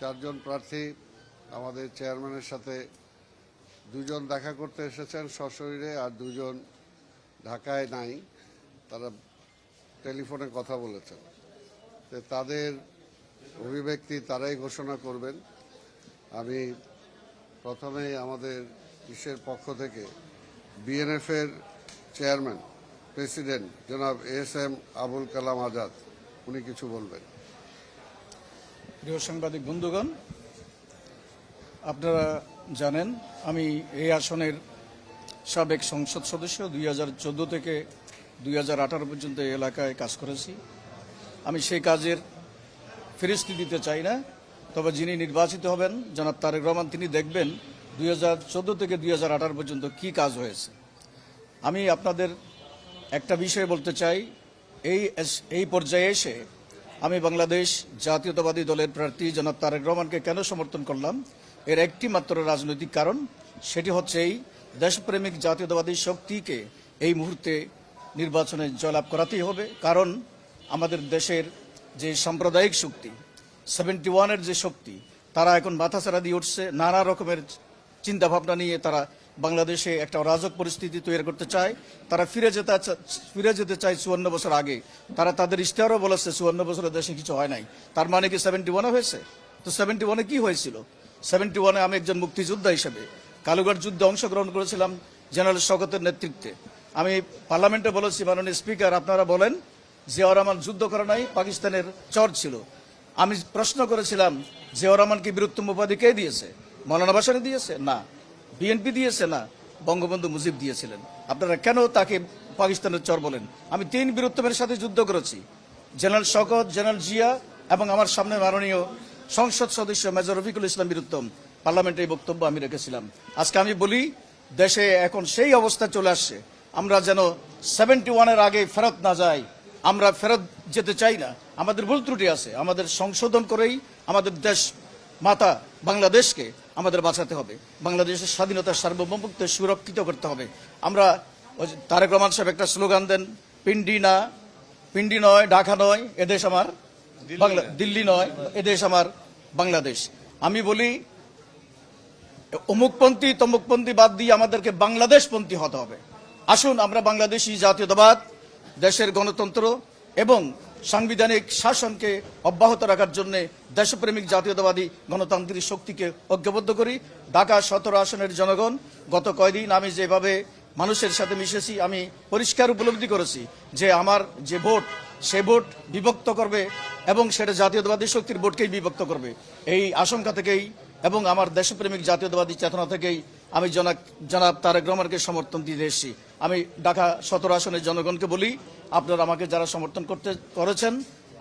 চারজন প্রার্থী আমাদের চেয়ারম্যানের সাথে দুজন দেখা করতে এসেছেন সশরীরে, আর দুজন ঢাকায় নাই, তারা টেলিফোনে কথা বলেছেন। তো তাদের অভিব্যক্তি তারাই ঘোষণা করবেন। আমি প্রথমেই আমাদের ইসের পক্ষ থেকে বিএনএফের চেয়ারম্যান প্রেসিডেন্ট জনাব এস.এম. আবুল কালাম আজাদ, উনি কিছু বলবেন। প্রিয় সাংবাদিক বন্ধুগণ, আপনারা জানেন আমি এই আসনের সাবেক সংসদ সদস্য। 2014 থেকে 2018 পর্যন্ত এই এলাকায় কাজ করেছি। আমি সেই কাজের ফেরস্তি দিতে চাই না, তবে যিনি নির্বাচিত হবেন জনাব তারেক রহমান, তিনি দেখবেন 2014 থেকে 2018 পর্যন্ত কি কাজ হয়েছে। আমি আপনাদের একটা বিষয় বলতে চাই, এই পর্যায়ে এসে আমি বাংলাদেশ জাতীয়তাবাদী দলের প্রার্থী জনাব তারেক রহমানকে কেন সমর্থন করলাম, এর একটি মাত্র রাজনৈতিক কারণ। সেটি হচ্ছে এই দেশপ্রেমিক জাতীয়তাবাদী শক্তিকে এই মুহূর্তে নির্বাচনে জয়লাভ করাতেই হবে। কারণ আমাদের দেশের যে সাম্প্রদায়িক শক্তি, 71-এর যে শক্তি, তারা এখন মাথাছাড়া দিয়ে উঠছে। নানা রকমের চিন্তাভাবনা নিয়ে তারা বাংলাদেশে একটা অরাজক পরিস্থিতি তৈরি করতে চায়। তারা ফিরে যেতে চায় 54 বছর আগে। তারা তাদের ইশতেহারও বলেছে 54 বছরের দেশে কিছু হয় নাই। তার মানে কি 71-এ হয়েছে? তো 71-এ কি হয়েছিল? 71-এ আমি একজন মুক্তিযোদ্ধা হিসেবে কালুঘাট যুদ্ধে অংশগ্রহণ করেছিলাম জেনারেল শওকতের নেতৃত্বে। আমি পার্লামেন্টে বলেছি, মাননীয় স্পিকার আপনারা বলেন জিয়াউর রহমান যুদ্ধ করে নাই, পাকিস্তানের চর ছিল। আমি প্রশ্ন করেছিলাম জিয়াউর রহমানকে বীরোত্তম উপাধি কে দিয়েছে? মৌলানা ভাসানী দিয়েছে? না। বিএনপি দিয়েছে? না। বঙ্গবন্ধু মুজিব দিয়েছিলেন। আপনারা কেন তাকে পাকিস্তানের চর বলেন? আমি 3 বীরোত্তমের সাথে যুদ্ধ করেছি, জেনারেল শওকত, জেনারেল জিয়া এবং আমার সামনে মাননীয় সংসদ সদস্য মেজর রফিকুল ইসলাম বীরোত্তম। পার্লামেন্টে এই বক্তব্য আমি রেখেছিলাম। আজকে আমি বলি, দেশে এখন সেই অবস্থা চলে আসছে, আমরা যেন 71-এর আগে ফেরত না যাই। আমরা ফেরত যেতে চাই না। আমাদের ভুল ত্রুটি আছে, আমাদের সংশোধন করেই আমাদের দেশ মাতা বাংলাদেশকে আমাদের বাঁচাতে হবে। বাংলাদেশের স্বাধীনতা সার্বভৌমত্ব সুরক্ষিত করতে হবে। আমরা তারেক রহমান সাহেব একটা স্লোগান দেন, পিন্ডি নয়, ঢাকা নয়, এদেশ আমার দিল্লি নয়, এদেশ আমার বাংলাদেশ। আমি বলি, অমুকপন্থী তমুকপন্থী বাদ দিয়ে আমাদেরকে বাংলাদেশপন্থী হতে হবে। আসুন আমরা বাংলাদেশি জাতীয়তাবাদ, দেশের গণতন্ত্র এবং সাংবিধানিক শাসনকে অব্যাহত রাখার জন্য দেশপ্রেমিক জাতীয়তাবাদী গণতান্ত্রিক শক্তিকে ঐক্যবদ্ধ করি। ঢাকা 17 আসনের জনগণ, গত কয়দিন আমি যেভাবে মানুষের সাথে মিশেছি, আমি পরিষ্কার উপলব্ধি করেছি যে আমার যে ভোট, সে ভোট বিভক্ত করবে এবং সেটা জাতীয়তাবাদী শক্তির ভোটকেই বিভক্ত করবে। এই আশঙ্কা থেকেই এবং আমার দেশপ্রেমিক জাতীয়তাবাদী চেতনা থেকেই আমি জনাব তারেক রহমানকে সমর্থন দিতে এসেছি। আমি ঢাকা 17 আসনের জনগণকে বলি, আপনারা আমাকে যারা সমর্থন করেছেন,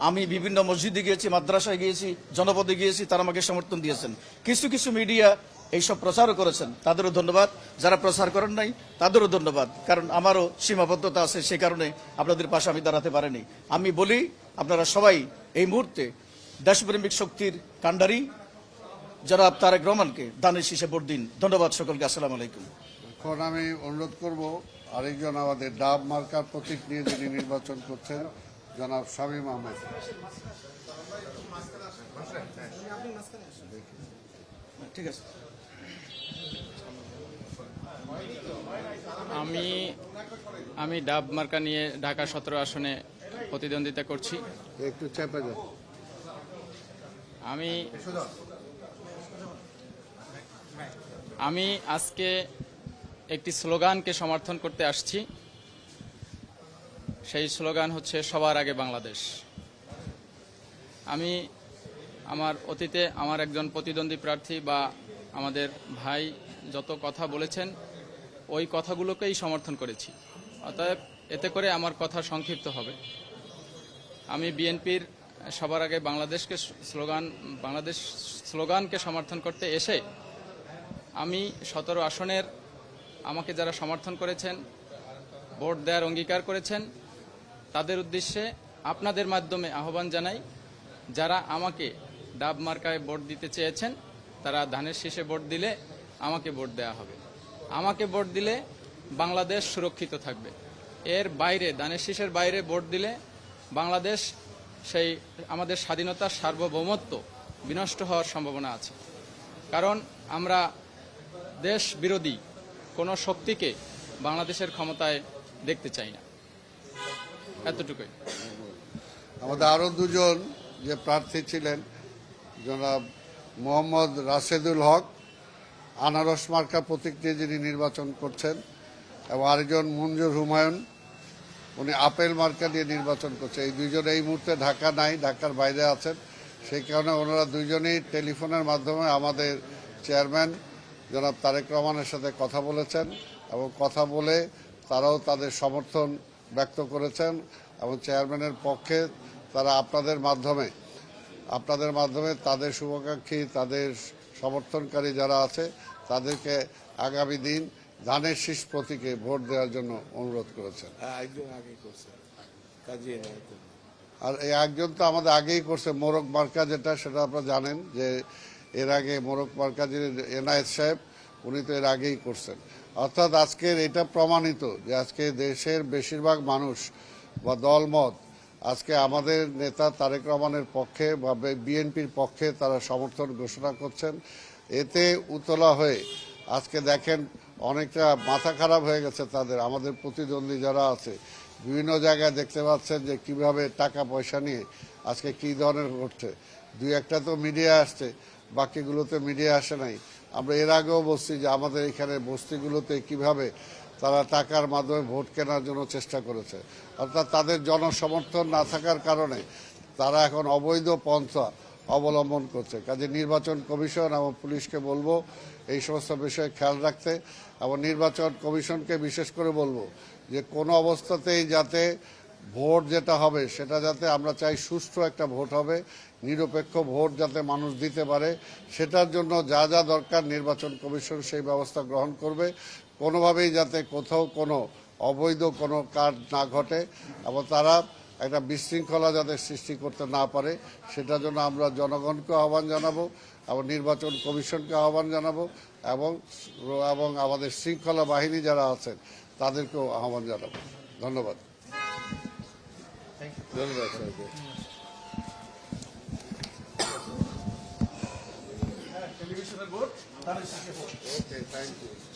আমি বিভিন্ন মসজিদে গিয়েছি, মাদ্রাসায় গিয়েছি, জনপদে গিয়েছি, তারা আমাকে সমর্থন দিয়েছেন। কিছু কিছু মিডিয়া এইসব প্রচারও করেছেন, তাদেরও ধন্যবাদ। যারা প্রচার করেন নাই তাদেরও ধন্যবাদ, কারণ আমারও সীমাবদ্ধতা আছে, সেই কারণে আপনাদের পাশে আমি দাঁড়াতে পারিনি। আমি বলি, আপনারা সবাই এই মুহূর্তে দেশপ্রেমিক শক্তির কাণ্ডারি জনাব তারেক রহমানকে দানের শীষে ভোট দিন। ধন্যবাদ সকলকে। আসসালামু আলাইকুম। এখন আমি অনুরোধ করব আরেকজন আমাদের ডাব মার্কার প্রতীক নিয়ে যিনি নির্বাচন করছেন, জনাব শামীম আহমেদ। ঠিক আছে। আমি ডাব মার্কা নিয়ে ঢাকা 17 আসনে প্রতিদ্বন্দ্বিতা করছি। একটু চেপে যান। আমি আজকে একটি স্লোগানকে সমর্থন করতে আসছি। সেই স্লোগান হচ্ছে সবার আগে বাংলাদেশ। আমি আমার অতীতে আমার একজন প্রতিদ্বন্দ্বী প্রার্থী বা আমাদের ভাই যত কথা বলেছেন, ওই কথাগুলোকেই সমর্থন করেছি। অতএব এতে করে আমার কথা সংক্ষিপ্ত হবে। আমি বিএনপির সবার আগে বাংলাদেশ স্লোগানকে সমর্থন করতে এসে আমি 17 আসনের আমাকে যারা সমর্থন করেছেন, ভোট দেওয়ার অঙ্গীকার করেছেন, তাদের উদ্দেশ্যে আপনাদের মাধ্যমে আহ্বান জানাই, যারা আমাকে ডাব মার্কায় ভোট দিতে চেয়েছেন, তারা ধানের শীষে ভোট দিলে আমাকে ভোট দেওয়া হবে। আমাকে ভোট দিলে বাংলাদেশ সুরক্ষিত থাকবে। এর বাইরে, ধানের শীষের বাইরে ভোট দিলে বাংলাদেশ সেই আমাদের স্বাধীনতার সার্বভৌমত্ব বিনষ্ট হওয়ার সম্ভাবনা আছে। কারণ আমরা দেশ বিরোধী কোনো শক্তিকে বাংলাদেশের ক্ষমতায় দেখতে চাই না। এতটুকুই। আমাদের আরও দুজন যে প্রার্থী ছিলেন, জনাব মোহাম্মদ রাশেদুল হক আনারস মার্কা প্রতীক নিয়ে যিনি নির্বাচন করছেন, এবং আরেকজন মঞ্জুর হুমায়ুন, উনি আপেল মার্কা দিয়ে নির্বাচন করছে। এই দুইজন এই মুহূর্তে ঢাকা নাই, ঢাকার বাইরে আছেন। সেই কারণে ওনারা দুইজনই টেলিফোনের মাধ্যমে আমাদের চেয়ারম্যান জনাব তারেক রহমানের সাথে কথা বলেছেন, এবং কথা বলে তারাও তাদের সমর্থন ব্যক্ত করেছেন, এবং চেয়ারম্যানের পক্ষে তারা আপনাদের মাধ্যমে তাদের শুভাকাঙ্ক্ষী, তাদের সমর্থনকারী যারা আছে তাদেরকে আগামী দিন ধানের শীষ প্রতীকে ভোট দেওয়ার জন্য অনুরোধ করেছেন। আর এই একজন তো আমাদের আগেই করছে, মোরগ মার্কা, যেটা সেটা আপনারা জানেন যে এর আগে মোরগ মার্কা যিনি এনায়েত সাহেব, উনি তো এর আগেই করছেন। অর্থাৎ আজকের এটা প্রমাণিত যে আজকে দেশের বেশিরভাগ মানুষ বা দলমত আজকে আমাদের নেতা তারেক রহমানের পক্ষে বা বিএনপির পক্ষে তারা সমর্থন ঘোষণা করছেন। এতে উতলা হয়ে আজকে দেখেন অনেকটা মাথা খারাপ হয়ে গেছে তাদের। আমাদের প্রতিদ্বন্দ্বী যারা আছে বিভিন্ন জায়গায় দেখতে পাচ্ছেন যে কিভাবে টাকা পয়সা নিয়ে আজকে কি ধরনের ঘটছে। দুই একটা তো মিডিয়া আসছে, বাকিগুলোতে মিডিয়া আসে নাই। আমরা এর আগেও বলছি যে আমাদের এখানে বস্তিগুলোতে কিভাবে তারা টাকার মাধ্যমে ভোট কেনার জন্য চেষ্টা করেছে। অর্থাৎ তাদের জনসমর্থন না থাকার কারণে তারা এখন অবৈধ পন্থা অবলম্বন করছে। কাজে নির্বাচন কমিশন এবং পুলিশকে বলবো এই সমস্ত বিষয়ে খেয়াল রাখতে, এবং নির্বাচন কমিশনকে বিশেষ করে বলবো যে কোনো অবস্থাতেই যাতে ভোট যেটা হবে সেটা যাতে, আমরা চাই সুষ্ঠু একটা ভোট হবে, নিরপেক্ষ ভোট যাতে মানুষ দিতে পারে, সেটার জন্য যা যা দরকার নির্বাচন কমিশন সেই ব্যবস্থা গ্রহণ করবে। কোনোভাবেই যাতে কোথাও কোনো অবৈধ কোনো কাজ না ঘটে এবং তারা একটা বিশৃঙ্খলা যাতে সৃষ্টি করতে না পারে, সেটার জন্য আমরা জনগণকে আহ্বান জানাবো এবং নির্বাচন কমিশনকে আহ্বান জানাবো, এবং আমাদের শৃঙ্খলা বাহিনী যারা আছেন তাদেরকেও আহ্বান জানাবো। ধন্যবাদ। টেলিভিশনের ভোট, ধানের শীষে ভোট। Okay, thank you.